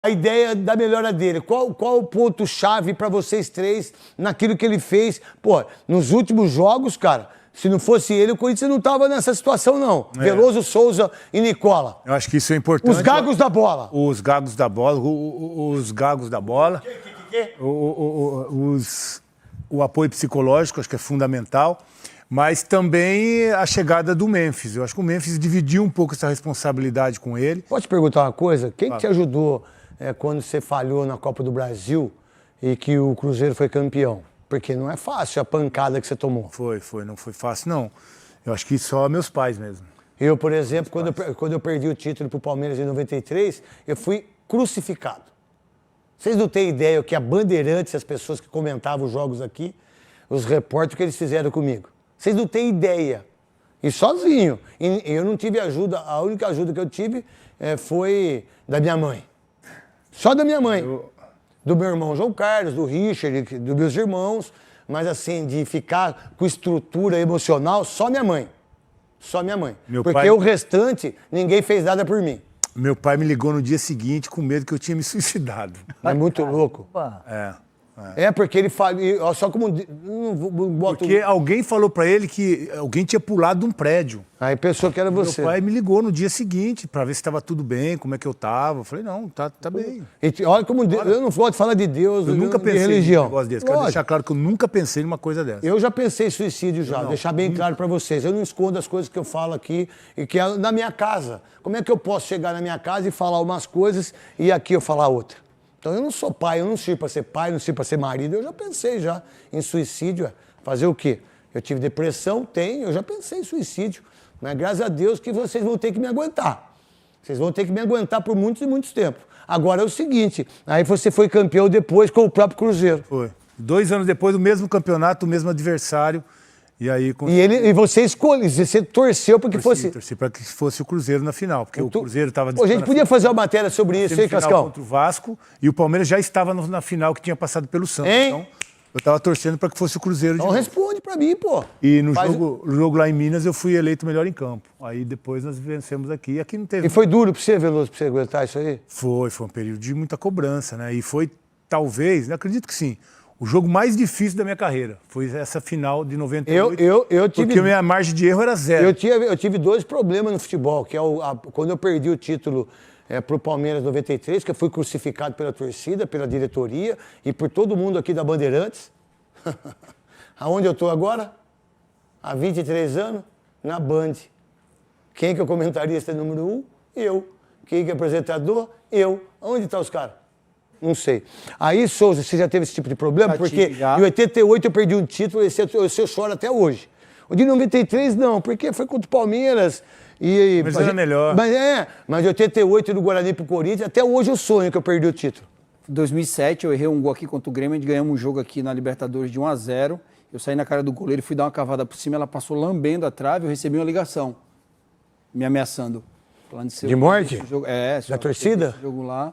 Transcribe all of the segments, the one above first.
a ideia da melhora dele. Qual o ponto-chave para vocês três naquilo que ele fez? Pô, nos últimos jogos, cara, se não fosse ele, o Corinthians não tava nessa situação, não. Veloso, Souza e Nicola. Eu acho que isso é importante. Os gagos da bola. Os gagos da bola. Os gagos da bola. O apoio psicológico, acho que é fundamental. Mas também a chegada do Memphis. Eu acho que o Memphis dividiu um pouco essa responsabilidade com ele. Pode te perguntar uma coisa? Quem que te ajudou quando você falhou na Copa do Brasil e que o Cruzeiro foi campeão? Porque não é fácil a pancada que você tomou. Não foi fácil, não. Eu acho que só meus pais mesmo. Eu, por exemplo, quando eu perdi o título pro Palmeiras em 93, eu fui crucificado. Vocês não têm ideia o que a Bandeirantes, as pessoas que comentavam os jogos aqui, os repórteres, o que eles fizeram comigo. Vocês não têm ideia. E sozinho. E eu não tive ajuda. A única ajuda que eu tive foi da minha mãe. Só da minha mãe. Do meu irmão João Carlos, do Richard, dos meus irmãos. Mas assim, de ficar com estrutura emocional, só minha mãe. Só minha mãe. Porque o restante, ninguém fez nada por mim. Meu pai me ligou no dia seguinte com medo que eu tinha me suicidado. É muito louco. Porque ele falou, só como... Porque alguém falou pra ele que alguém tinha pulado de um prédio. Aí pensou que era você. Meu pai me ligou no dia seguinte pra ver se estava tudo bem, como é que eu tava. Eu falei, não, tá bem. E olha como Deus, eu não gosto de falar de Deus, eu nunca pensei de religião. Num negócio desse. Quero deixar claro que eu nunca pensei numa coisa dessa. Eu já pensei em suicídio já, deixar bem claro pra vocês. Eu não escondo as coisas que eu falo aqui e que é na minha casa. Como é que eu posso chegar na minha casa e falar umas coisas e aqui eu falar outra? Então eu não sou pai, eu não sirvo para ser pai, não sirvo para ser marido. Eu já pensei já em suicídio. Fazer o quê? Eu tive depressão? Eu já pensei em suicídio. Mas graças a Deus que vocês vão ter que me aguentar. Vocês vão ter que me aguentar por muitos e muitos tempos. Agora é o seguinte, aí você foi campeão depois com o próprio Cruzeiro. Foi. 2 anos depois, do mesmo campeonato, o mesmo adversário. E aí... E você escolheu, você torceu para que fosse... Torci para que fosse o Cruzeiro na final, porque o Cruzeiro estava... A gente podia fazer uma matéria sobre isso, hein, Cascão? Contra o Vasco, e o Palmeiras já estava na final que tinha passado pelo Santos. Então, eu estava torcendo para que fosse o Cruzeiro de novo. Responde para mim, pô. E no jogo lá em Minas, eu fui eleito melhor em campo. Aí depois nós vencemos aqui. Aqui não teve... E foi duro para você, Veloso, para você aguentar isso aí? Foi um período de muita cobrança, né? E foi, talvez, acredito que sim, o jogo mais difícil da minha carreira. Foi essa final de 98. Eu tive... Porque a minha margem de erro era 0. Eu tive 2 problemas no futebol, que é quando eu perdi o título pro Palmeiras 93, que eu fui crucificado pela torcida, pela diretoria e por todo mundo aqui da Bandeirantes. Aonde eu tô agora? Há 23 anos? Na Band. Quem que é o comentarista número 1? Eu. Quem que é apresentador? Eu. Aonde estão os caras? Não sei. Aí, Souza, você já teve esse tipo de problema? Porque em 88 eu perdi um título e eu choro até hoje. O de 93 não, porque foi contra o Palmeiras. Mas era melhor. Mas de 88 do Guarani pro Corinthians, até hoje eu sonho que eu perdi o título. Em 2007 eu errei um gol aqui contra o Grêmio, a gente ganhamos um jogo aqui na Libertadores de 1-0. Eu saí na cara do goleiro, fui dar uma cavada por cima, ela passou lambendo a trave, eu recebi uma ligação, me ameaçando. De morte? Jogo, da torcida? Esse jogo lá.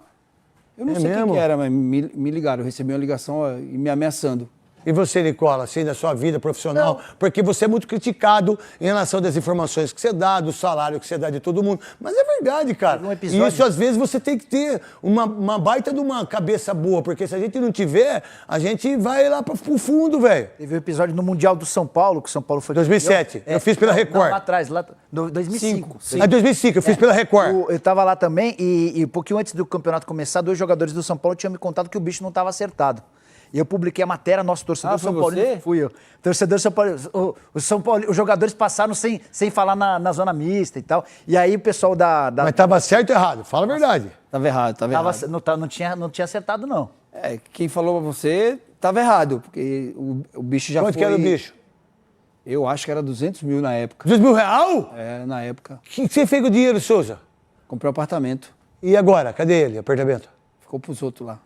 Eu não sei quem que era, mas me ligaram. Eu recebi uma ligação e me ameaçando. E você, Nicola, assim, da sua vida profissional? Não. Porque você é muito criticado em relação das informações que você dá, do salário que você dá de todo mundo. Mas é verdade, cara. E isso, às vezes, você tem que ter uma baita de uma cabeça boa. Porque se a gente não tiver, a gente vai lá pro fundo, velho. Teve um episódio no Mundial do São Paulo, que o São Paulo foi... 2007. Eu fiz pela Record. Não, lá atrás, 2005. 2005, eu fiz pela Record. Eu tava lá também e um pouquinho antes do campeonato começar, 2 jogadores do São Paulo tinham me contado que o bicho não estava acertado. E eu publiquei a matéria, nosso torcedor São Paulo. Fui eu. Torcedor São Paulo. Os jogadores passaram sem falar na zona mista e tal. E aí o pessoal da... Mas tava certo ou errado? Fala a verdade. Tava errado. Não tinha acertado, não. Quem falou pra você tava errado, porque o bicho já Quanto que era o bicho? Eu acho que era 200 mil na época. 200 mil real? Na época. O que você fez com o dinheiro, Souza? Comprei um apartamento. E agora? Cadê ele, apartamento? Ficou pros outros lá.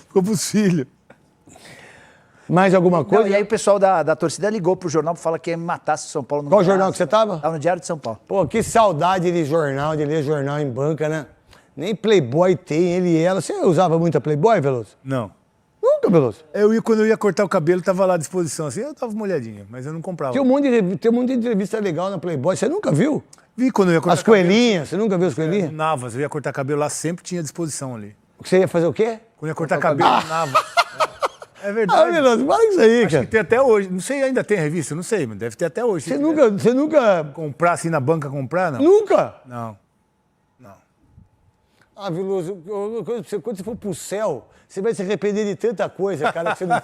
Ficou pros filhos. Mais alguma coisa? Não, e aí o pessoal da torcida ligou pro jornal pra falar que ia me matar se o São Paulo não... Qual jornal que você tava? Tava no Diário de São Paulo. Pô, que saudade de jornal, de ler jornal em banca, né? Nem Playboy tem, ele e ela. Você usava muita Playboy, Veloso? Não. Nunca Nunca, Veloso. Quando eu ia cortar o cabelo, tava lá à disposição, assim, eu tava molhadinho, mas eu não comprava. Tem um monte de entrevista legal na Playboy. Você nunca viu? Vi quando eu ia cortar As coelhinhas. Você nunca viu as coelhinhas? No Navas, eu ia cortar cabelo lá, sempre tinha à disposição ali. Você ia fazer o quê? Quando eu ia cortar cabelo no Navas. É verdade. Ah, Veloso, para com isso aí, Acho cara. que tem até hoje. Não sei, ainda tem revista? Não sei, mas deve ter até hoje. Você nunca... Comprar assim na banca, comprar, não? Nunca? Não. Ah, Veloso, quando você for pro céu, você vai se arrepender de tanta coisa, cara, que você não